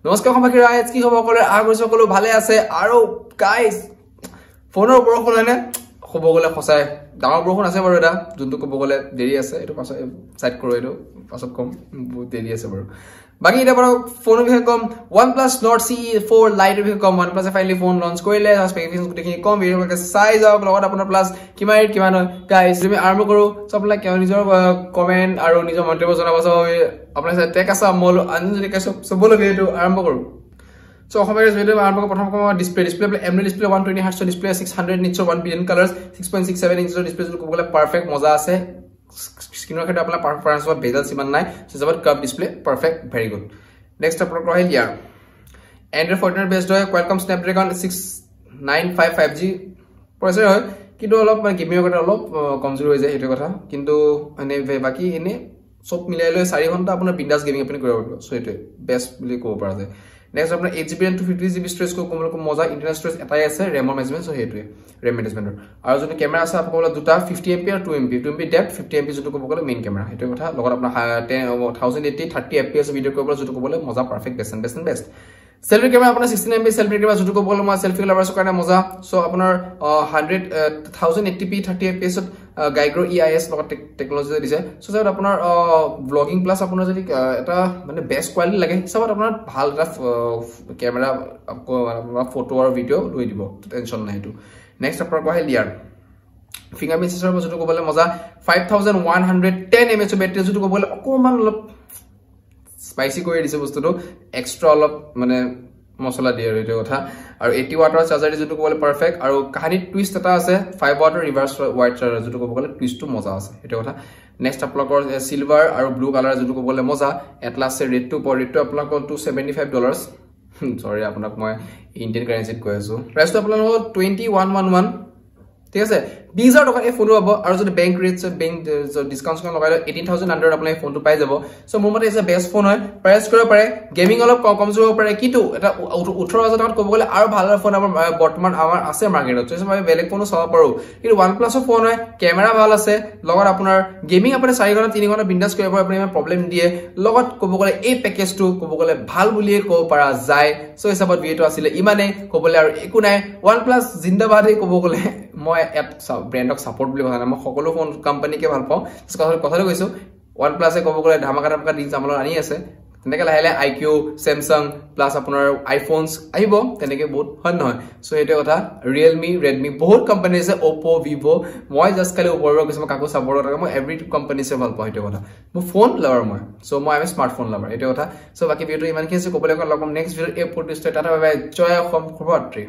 নমস্কাৰ সমাকি ৰাইজ কি খবৰ ক'লে সকলো ভালে আছে আৰু গাইস ফোনৰ বৰষুণ হয়নে খবৰ গলে খসাই ডাঙৰ বৰষুণ আছে বাৰু এটা যোনটো ক'ব গলে দেৰি আছে এটো পাছত সাইড কৰো এটো পাছত কম বহুত দেৰি আছে বাৰু বাকি এটা বাৰু ফোনৰ বিষয়ে কম OnePlus Nord CE4 Lite বিষয়ে কম OnePlus ফাইনালি ফোন লঞ্চ কৰিলে স্পেসিফিকেশন গুটেখিনি কম ভিডিও কে চাই যাওক লগত আপোনাৰ প্লাস কিমান গাইস তুমি আৰম্ভ কৰো সবলা কেও নিজৰ কমেন্ট আৰু নিজৰ মন্তব্য জনাব আপোনাৰ সাথে টেক আছে মল আনজনি কে সব লগে এটো আৰম্ভ কৰো So, हमारे video में आपको प्रथम को display AMOLED display 120 Hz display 600 nits 1 billion colors 6.67 inch display जो बोले परफेक्ट मजा আছে स्क्रीনৰ ক্ষেত্ৰত আপোনাৰ পাৰফৰমেন্স বা বেজল সিমান নাই সো জবত curve display perfect very good next আপোনাৰ ৰহিল ইয়াৰ Android 14 বেসড হয় Qualcomm Snapdragon 6955 5G প্ৰসেসৰ হয় কিন্তু অলপ মানে গেমিং কৰা অলপ কমজোৰ হৈ যায় হেটো কথা কিন্তু মানে বাকি এনে সব মিলাই লৈ 4 ঘন্টা আপোনাৰ বিন্দাস গেমিং আপুনি কৰিব পাৰিব সো এটো বেস্ট বুলি ক'ব পৰা যায় Next अपना 8GB and 250GB storage को कोमल को मजा इंटरनल स्टोरेज एटाই আছে RAM मैनेजमेंट सो हेतुए RAM मैनेजमेंट আৰু যদি ক্যামেৰা আছে আপको बोला দুটা 50MP আৰু 2MP डेप्थ 50MP যেটো ক'ব গলে মেইন ক্যামেৰা হেতু কথা লগত আপোনাৰ 1080 30fps ভিডিও কৰিব যেটো ক'ব গলে মজা পারফেক্ট বেস্ট सेल्फी कैमरा अपना 16MP सेल्फी कैमरा যেটো ক'ব গলে মই সেলফি লাভাৰছ কাৰণে মজা সো আপোনাৰ 1080p 30fps গাইগ্ৰো EIS লগত টেকনলজি দিছে সো যেটা আপোনাৰ ব্লগিং প্লাস আপোনাৰ যদি এটা মানে বেস্ট কোৱালিটি লাগে সবত আপোনাৰ ভাল এটা ক্যামেৰা আপোনাৰ ফটো আৰু ভিডিও লৈ দিব টেনশন নাই এটো নেক্সট আপোনাৰ কহিল ইয়াৰ ফিংগাৰপ্ৰিন্ট সেন্সৰ যেটো ক'ব গলে মজা 5110 mAh বেটাৰি যেটো ক'ব গলে অকমান অলপ স্পাইসি কৰি দিছে বস্তুটো এক্সট্ৰা অলপ মানে মছলা দিয়ে আৰু এটো কথা আৰু 80 ওয়াটৰ চাৰ্জাৰ যেটো ক'বলে পাৰফেক্ট আৰু কাহিনী টুইষ্ট এটা আছে 5 ওয়াটৰ ৰিভাৰ্স ওয়াইড চাৰ্জাৰ যেটো ক'ব গলে টুইষ্টটো মজা আছে এটো কথা নেক্সট আপোনালোকৰ সিলভাৰ আৰু ব্লু কালাৰ যেটো ক'ব গলে মজা এটলাস ৰেড টু আপোনালোকৰ $275 সৰি আপোনাক মই ইন্ডিয়ান কাৰেন্সিত কৈ আছো প্ৰাইসটো আপোনালোকৰ 2111 ঠিক আছে 20000 টকা এই ফোন হ'ব আৰু যদি বেংক ৰেটস বেংক ডিসকাউন্ট লগাইলে 18000 আন্ডাৰ আপুনি ফোনটো পাই যাব সো মোৰ মতে ইজ এ বেস্ট ফোন হয় প্ৰাইস কৰিব পাৰে গেমিং অলপ কম হ'ব পাৰে কিন্তু এটা 18000 টকাত ক'ব গলে আৰু ভাল ফোন আমাৰ বৰ্তমান আমাৰ আছে মাৰ্কেটত সো মই বেলেগ ফোনো চাব পাৰো কিন্তু OnePlus ফোন হয় ক্যামেৰা ভাল আছে লগত আপোনাৰ গেমিং আপুনি 4 ঘণ্টা 3 ঘণ্টা বিন্দাস কৰিব পাৰে আপুনি প্ৰবলেম দিয়ে লগত ক'ব গলে এই পেকেজটো ক'ব গলে ভাল বুলিয়ে ক'ব পৰা যায় সো হিচাপত ভিডিওটো আছিল ইমানে ক'বলে আৰু একো নাই OnePlus জিন্দাবাদ ক'ব গলে মই এপ ব্র্যান্ডক সাপোর্ট বুলি কথা না মই সকলো ফোন কোম্পানী কে ভাল পাও কথাটো কৈছো OnePlus ক'ব গলে ধামাকা দিন জামলৰ আনি আছে তেনেকে লাহে লাহে IQ Samsung প্লাস আপোনাৰ আইফোনস আহিব তেনেকে বহুত হয় নহয় সো এটা কথা Realme Redmi বহুত কোম্পানী আছে Oppo Vivo মই জাস্ট খালি ওপৰৰ কিছু কাকো সাপোৰ্ট কৰা মই এভৰি কোম্পানী সে ভাল পাও এটা কথা মই ফোন লাভাৰ মই সো মই এম স্মাৰ্টফোন লাভাৰ এটা কথা সো বাকি ভিডিও ইমান কি আছে ক'বলে লগম নেক্সট ভিডিও এ পডকাষ্ট টাটা বাই বাই জয় অসম শুভৰাত্ৰি